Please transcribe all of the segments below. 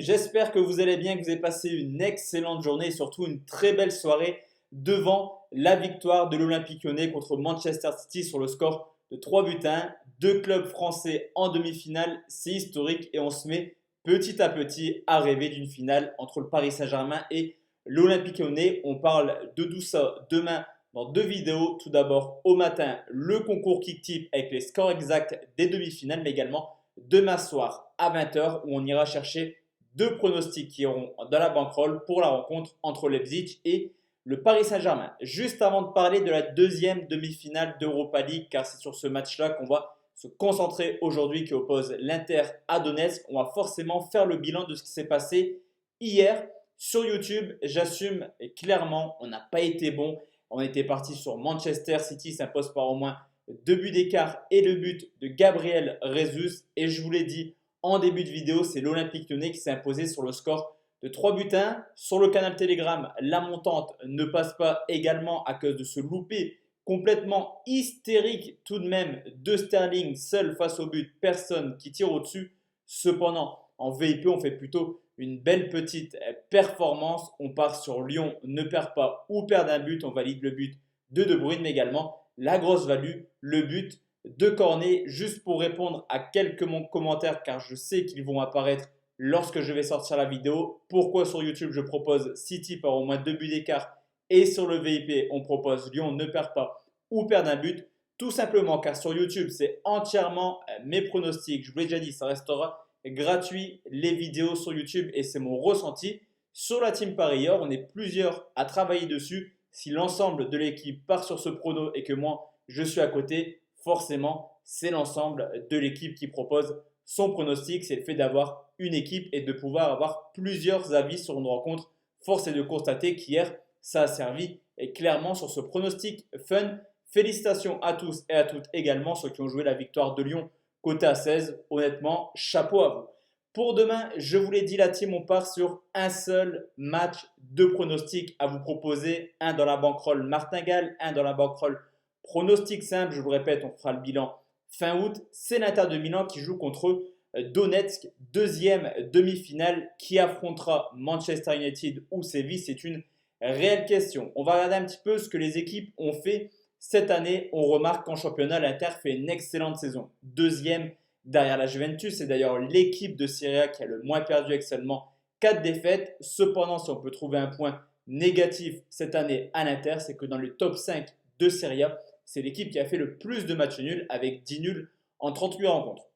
j'espère que vous allez bien, que vous avez passé une excellente journée et surtout une très belle soirée devant la victoire de l'Olympique Lyonnais contre Manchester City sur le score de 3 buts à 1. Deux clubs français en demi-finale, c'est historique et on se met petit à petit à rêver d'une finale entre le Paris Saint-Germain et l'Olympique Lyonnais. On parle de tout ça demain dans deux vidéos. Tout d'abord, au matin, le concours Kick-Tip avec les scores exacts des demi-finales, mais également demain soir à 20h où on ira chercher deux pronostics qui iront dans la bankroll pour la rencontre entre Leipzig et le Paris Saint-Germain. Juste avant de parler de la deuxième demi-finale d'Europa League, car c'est sur ce match-là qu'on va se concentrer aujourd'hui qui oppose l'Inter à Donetsk, on va forcément faire le bilan de ce qui s'est passé hier sur YouTube. J'assume clairement, on n'a pas été bon. On était parti sur Manchester City s'impose par au moins 2 buts d'écart et le but de Gabriel Jesus. Et je vous l'ai dit en début de vidéo, c'est l'Olympique Lyonnais qui s'est imposé sur le score de 3 buts à 1. Sur le canal Telegram, la montante ne passe pas également à cause de ce loupé complètement hystérique tout de même de Sterling, seul face au but, personne qui tire au-dessus. Cependant, en VIP, on fait plutôt une belle petite performance. On part sur Lyon, ne perd pas ou perd un but. On valide le but de De Bruyne, mais également la grosse value, le but de Cornet. Juste pour répondre à quelques commentaires, car je sais qu'ils vont apparaître lorsque je vais sortir la vidéo. Pourquoi sur YouTube je propose City par au moins 2 buts d'écart et sur le VIP on propose Lyon ne perd pas ou perd un but? Tout simplement car sur YouTube c'est entièrement mes pronostics. Je vous l'ai déjà dit, ça restera gratuit les vidéos sur YouTube et c'est mon ressenti. Sur la team parieur, on est plusieurs à travailler dessus. Si l'ensemble de l'équipe part sur ce prono et que moi je suis à côté, forcément c'est l'ensemble de l'équipe qui propose son pronostic. C'est le fait d'avoir une équipe et de pouvoir avoir plusieurs avis sur une rencontre. Force est de constater qu'hier ça a servi et clairement sur ce pronostic fun. Félicitations à tous et à toutes également ceux qui ont joué la victoire de Lyon côté à 16. Honnêtement, chapeau à vous. Pour demain, je vous l'ai dit, la team, on part sur un seul match de pronostics à vous proposer. Un dans la bankroll martingale, un dans la bankroll pronostic simple. Je vous le répète, on fera le bilan fin août. C'est l'Inter de Milan qui joue contre Donetsk, deuxième demi-finale qui affrontera Manchester United ou Séville. C'est une réelle question. On va regarder un petit peu ce que les équipes ont fait cette année. On remarque qu'en championnat, l'Inter fait une excellente saison. Deuxième derrière la Juventus. C'est d'ailleurs l'équipe de Serie A qui a le moins perdu avec seulement 4 défaites. Cependant, si on peut trouver un point négatif cette année à l'Inter, c'est que dans le top 5 de Serie A, c'est l'équipe qui a fait le plus de matchs nuls avec 10 nuls en 38 rencontres.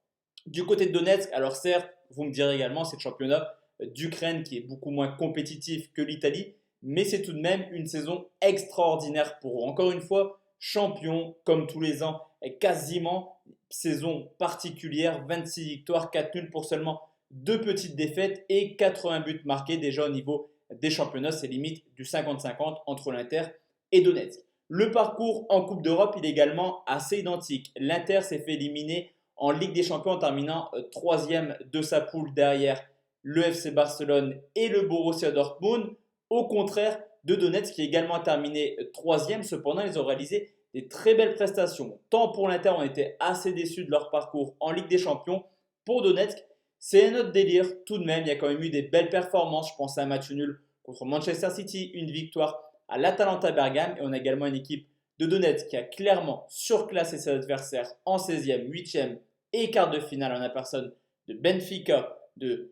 Du côté de Donetsk, alors certes, vous me direz également, c'est le championnat d'Ukraine qui est beaucoup moins compétitif que l'Italie, mais c'est tout de même une saison extraordinaire pour eux. Encore une fois, champion comme tous les ans, quasiment saison particulière, 26 victoires, 4 nuls pour seulement 2 petites défaites et 80 buts marqués déjà au niveau des championnats. C'est limite du 50-50 entre l'Inter et Donetsk. Le parcours en Coupe d'Europe, il est également assez identique. L'Inter s'est fait éliminer en Ligue des Champions en terminant troisième de sa poule derrière le FC Barcelone et le Borussia Dortmund. Au contraire de Donetsk qui est également terminé troisième. Cependant, ils ont réalisé des très belles prestations. Tant pour l'Inter, on était assez déçus de leur parcours en Ligue des Champions. Pour Donetsk, c'est un autre délire. Tout de même, il y a quand même eu des belles performances. Je pense à un match nul contre Manchester City, une victoire à l'Atalanta Bergame. Et on a également une équipe de Donetsk qui a clairement surclassé ses adversaires en 16e, 8e et quart de finale en la personne de Benfica, de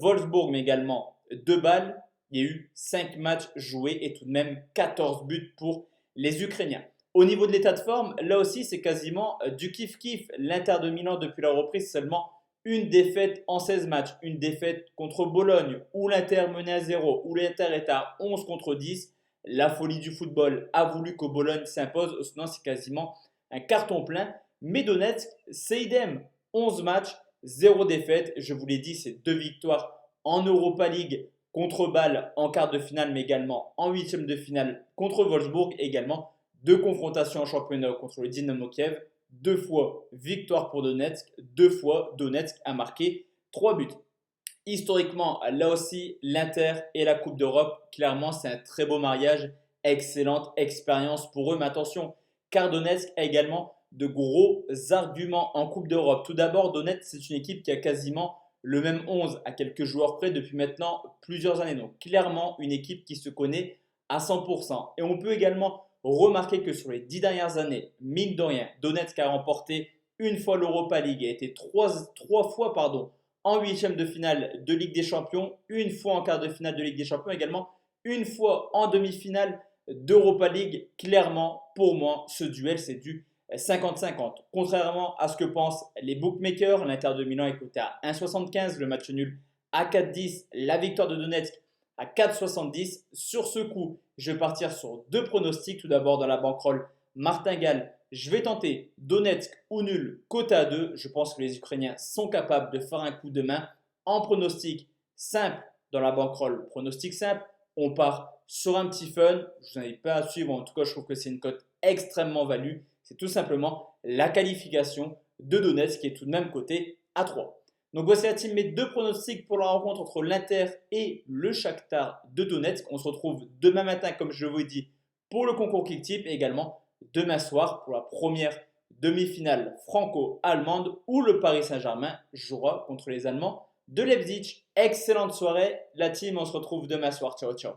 Wolfsburg, mais également de Bâle. Il y a eu 5 matchs joués et tout de même 14 buts pour les Ukrainiens. Au niveau de l'état de forme, là aussi, c'est quasiment du kiff-kiff. L'Inter de Milan, depuis la reprise, seulement une défaite en 16 matchs. Une défaite contre Bologne, où l'Inter menait à 0, où l'Inter est à 11 contre 10. La folie du football a voulu que Bologne s'impose. Sinon, c'est quasiment un carton plein. Mais Donetsk, c'est idem. 11 matchs, 0 défaite. Je vous l'ai dit, c'est 2 victoires en Europa League contre Bâle en quart de finale, mais également en huitième de finale contre Wolfsburg. Également 2 confrontations en championnat contre le Dynamo Kiev. 2 fois victoire pour Donetsk. 2 fois Donetsk a marqué 3 buts. Historiquement, là aussi, l'Inter et la Coupe d'Europe, clairement, c'est un très beau mariage. Excellente expérience pour eux. Mais attention, car Donetsk a également de gros arguments en Coupe d'Europe. Tout d'abord, Donetsk, c'est une équipe qui a quasiment le même 11 à quelques joueurs près depuis maintenant plusieurs années. Donc clairement une équipe qui se connaît à 100%. Et on peut également remarquer que sur les 10 dernières années, mine de rien, Donetsk a remporté une fois l'Europa League, a été trois fois en huitième de finale de Ligue des Champions, une fois en quart de finale de Ligue des Champions, également une fois en demi-finale d'Europa League. Clairement, pour moi, ce duel, c'est du 50-50. Contrairement à ce que pensent les bookmakers, l'Inter de Milan est coté à 1,75, le match nul à 4,10, la victoire de Donetsk à 4,70. Sur ce coup, je vais partir sur deux pronostics. Tout d'abord, dans la bankroll martingale, je vais tenter Donetsk ou nul coté à 2. Je pense que les Ukrainiens sont capables de faire un coup de main. En pronostic simple, dans la bankroll, pronostic simple, on part sur un petit fun. Je vous invite pas à suivre. En tout cas, je trouve que c'est une cote extrêmement value. C'est tout simplement la qualification de Donetsk qui est tout de même cotée à 3. Donc voici la team, mes deux pronostics pour la rencontre entre l'Inter et le Shakhtar de Donetsk. On se retrouve demain matin, comme je vous ai dit, pour le concours Kicktip et également demain soir pour la première demi-finale franco-allemande où le Paris Saint-Germain jouera contre les Allemands de Leipzig. Excellente soirée la team, on se retrouve demain soir. Ciao ciao.